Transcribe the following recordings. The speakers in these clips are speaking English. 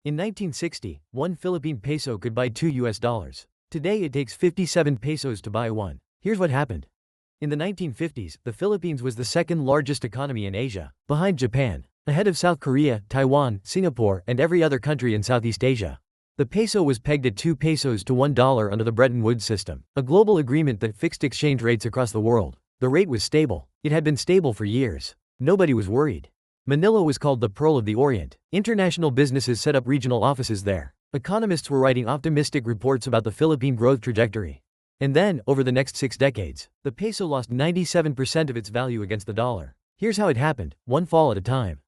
In 1960, one Philippine peso could buy $2. Today it takes 57 pesos to buy one. Here's what happened. In the 1950s, the Philippines was the second largest economy in Asia, behind Japan, ahead of South Korea, Taiwan, Singapore, and every other country in Southeast Asia. The peso was pegged at 2 pesos to $1 under the Bretton Woods system, a global agreement that fixed exchange rates across the world. The rate was stable. It had been stable for years. Nobody was worried. Manila was called the Pearl of the Orient. International businesses set up regional offices there. Economists were writing optimistic reports about the Philippine growth trajectory. And then, over the next 6 decades, the peso lost 97% of its value against the dollar. Here's how it happened, one fall at a time.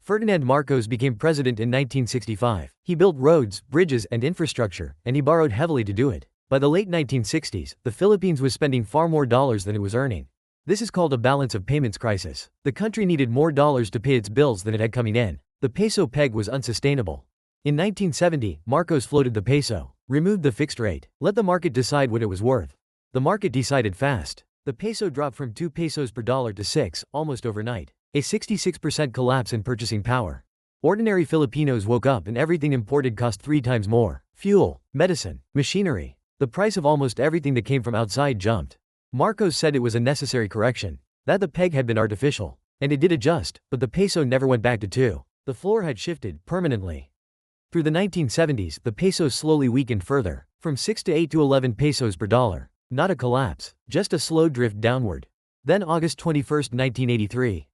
Ferdinand Marcos became president in 1965. He built roads, bridges, and infrastructure, and he borrowed heavily to do it. By the late 1960s, the Philippines was spending far more dollars than it was earning. This is called a balance of payments crisis. The country needed more dollars to pay its bills than it had coming in. The peso peg was unsustainable. In 1970, Marcos floated the peso, removed the fixed rate, let the market decide what it was worth. The market decided fast. The peso dropped from 2 pesos per dollar to 6, almost overnight. A 66% collapse in purchasing power. Ordinary Filipinos woke up and everything imported cost 3 times more. Fuel, medicine, machinery. The price of almost everything that came from outside jumped. Marcos said it was a necessary correction, that the peg had been artificial. And it did adjust, but the peso never went back to 2. The floor had shifted, permanently. Through the 1970s, the peso slowly weakened further, from 6 to 8 to 11 pesos per dollar. Not a collapse, just a slow drift downward. Then August 21, 1983.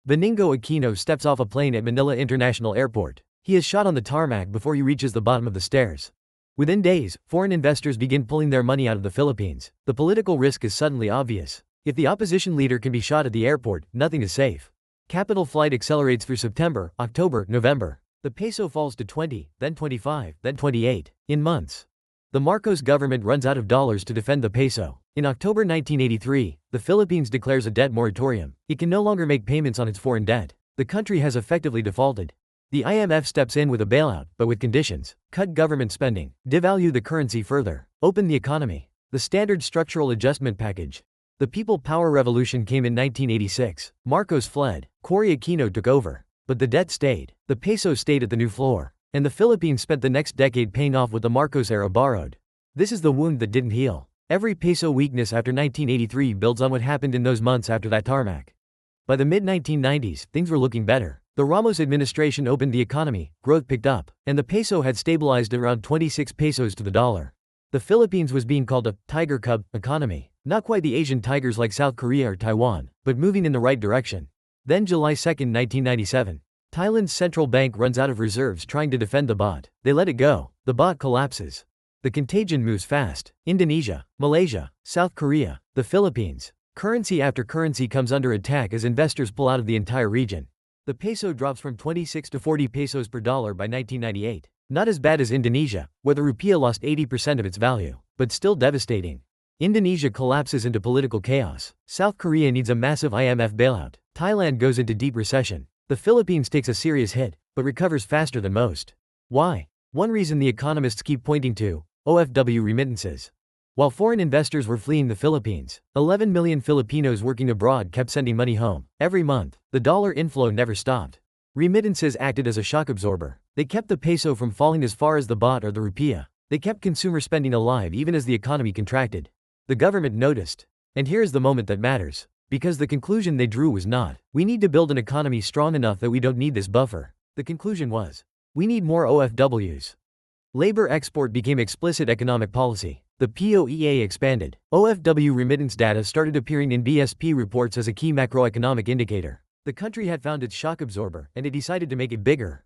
Benigno Aquino steps off a plane at Manila International Airport. He is shot on the tarmac before he reaches the bottom of the stairs. Within days, foreign investors begin pulling their money out of the Philippines. The political risk is suddenly obvious. If the opposition leader can be shot at the airport, nothing is safe. Capital flight accelerates through September, October, November. The peso falls to 20, then 25, then 28, in months. The Marcos government runs out of dollars to defend the peso. In October 1983, the Philippines declares a debt moratorium. It can no longer make payments on its foreign debt. The country has effectively defaulted. The IMF steps in with a bailout, but with conditions. Cut government spending, devalue the currency further, open the economy. The standard structural adjustment package. The People Power Revolution came in 1986. Marcos fled. Cory Aquino took over. But the debt stayed. The peso stayed at the new floor. And the Philippines spent the next decade paying off what the Marcos era borrowed. This is the wound that didn't heal. Every peso weakness after 1983 builds on what happened in those months after that tarmac. By the mid-1990s, things were looking better. The Ramos administration opened the economy, growth picked up, and the peso had stabilized at around 26 pesos to the dollar. The Philippines was being called a tiger cub economy. Not quite the Asian tigers like South Korea or Taiwan, but moving in the right direction. Then July 2, 1997. Thailand's central bank runs out of reserves trying to defend the baht. They let it go. The baht collapses. The contagion moves fast. Indonesia, Malaysia, South Korea, the Philippines. Currency after currency comes under attack as investors pull out of the entire region. The peso drops from 26 to 40 pesos per dollar by 1998. Not as bad as Indonesia, where the rupiah lost 80% of its value, but still devastating. Indonesia collapses into political chaos. South Korea needs a massive IMF bailout. Thailand goes into deep recession. The Philippines takes a serious hit, but recovers faster than most. Why? One reason the economists keep pointing to: OFW remittances. While foreign investors were fleeing the Philippines, 11 million Filipinos working abroad kept sending money home. Every month, the dollar inflow never stopped. Remittances acted as a shock absorber. They kept the peso from falling as far as the baht or the rupiah. They kept consumer spending alive even as the economy contracted. The government noticed. And here is the moment that matters. Because the conclusion they drew was not, we need to build an economy strong enough that we don't need this buffer. The conclusion was, we need more OFWs. Labor export became explicit economic policy. The POEA expanded. OFW remittance data started appearing in BSP reports as a key macroeconomic indicator. The country had found its shock absorber, and it decided to make it bigger.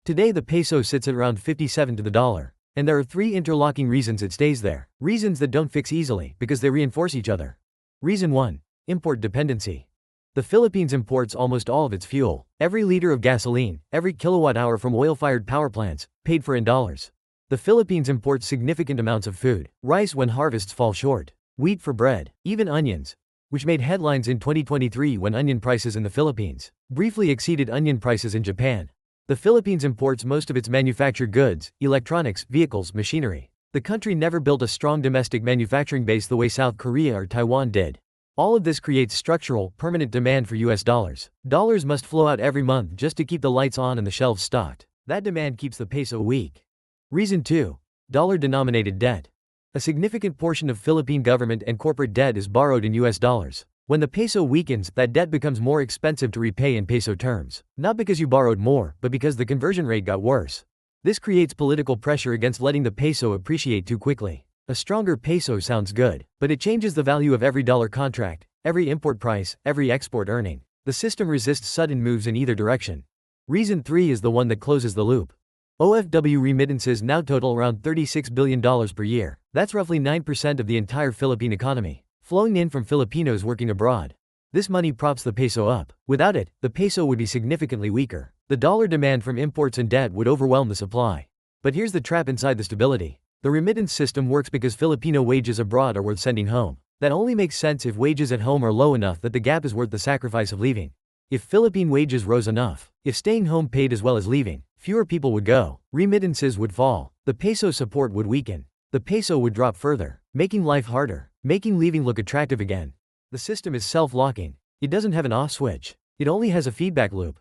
Today the peso sits at around 57 to the dollar. And there are 3 interlocking reasons it stays there. Reasons that don't fix easily, because they reinforce each other. Reason 1. Import dependency. The Philippines imports almost all of its fuel. Every liter of gasoline, every kilowatt hour from oil-fired power plants, paid for in dollars. The Philippines imports significant amounts of food. Rice when harvests fall short. Wheat for bread. Even onions, which made headlines in 2023 when onion prices in the Philippines briefly exceeded onion prices in Japan. The Philippines imports most of its manufactured goods, electronics, vehicles, machinery. The country never built a strong domestic manufacturing base the way South Korea or Taiwan did. All of this creates structural, permanent demand for US dollars. Dollars must flow out every month just to keep the lights on and the shelves stocked. That demand keeps the peso weak. Reason 2. Dollar-denominated debt. A significant portion of Philippine government and corporate debt is borrowed in US dollars. When the peso weakens, that debt becomes more expensive to repay in peso terms. Not because you borrowed more, but because the conversion rate got worse. This creates political pressure against letting the peso appreciate too quickly. A stronger peso sounds good, but it changes the value of every dollar contract, every import price, every export earning. The system resists sudden moves in either direction. Reason 3 is the one that closes the loop. OFW remittances now total around $36 billion per year. That's roughly 9% of the entire Philippine economy, flowing in from Filipinos working abroad. This money props the peso up. Without it, the peso would be significantly weaker. The dollar demand from imports and debt would overwhelm the supply. But here's the trap inside the stability. The remittance system works because Filipino wages abroad are worth sending home. That only makes sense if wages at home are low enough that the gap is worth the sacrifice of leaving. If Philippine wages rose enough, if staying home paid as well as leaving, fewer people would go, remittances would fall, the peso support would weaken, the peso would drop further, making life harder, making leaving look attractive again. The system is self-locking. It doesn't have an off switch. It only has a feedback loop.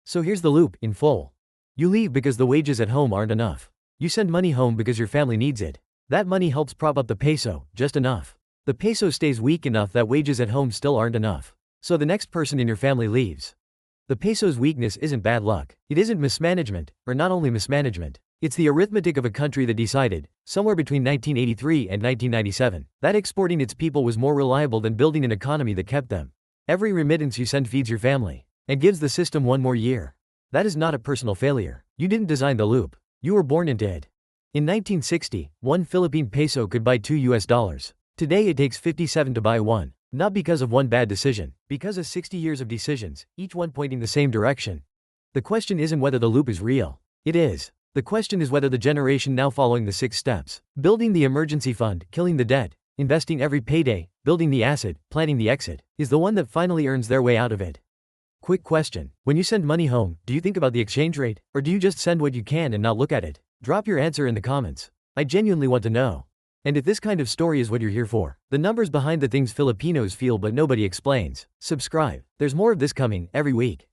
So here's the loop, in full. You leave because the wages at home aren't enough. You send money home because your family needs it. That money helps prop up the peso, just enough. The peso stays weak enough that wages at home still aren't enough. So the next person in your family leaves. The peso's weakness isn't bad luck. It isn't mismanagement, or not only mismanagement. It's the arithmetic of a country that decided, somewhere between 1983 and 1997, that exporting its people was more reliable than building an economy that kept them. Every remittance you send feeds your family, and gives the system one more year. That is not a personal failure. You didn't design the loop. You were born into it. In 1960, one Philippine peso could buy $2. Today it takes 57 to buy one. Not because of one bad decision, because of 60 years of decisions, each one pointing the same direction. The question isn't whether the loop is real. It is. The question is whether the generation now following the 6 steps, building the emergency fund, killing the debt, investing every payday, building the asset, planning the exit, is the one that finally earns their way out of it. Quick question. When you send money home, do you think about the exchange rate, or do you just send what you can and not look at it? Drop your answer in the comments. I genuinely want to know. And if this kind of story is what you're here for, the numbers behind the things Filipinos feel but nobody explains, subscribe. There's more of this coming every week.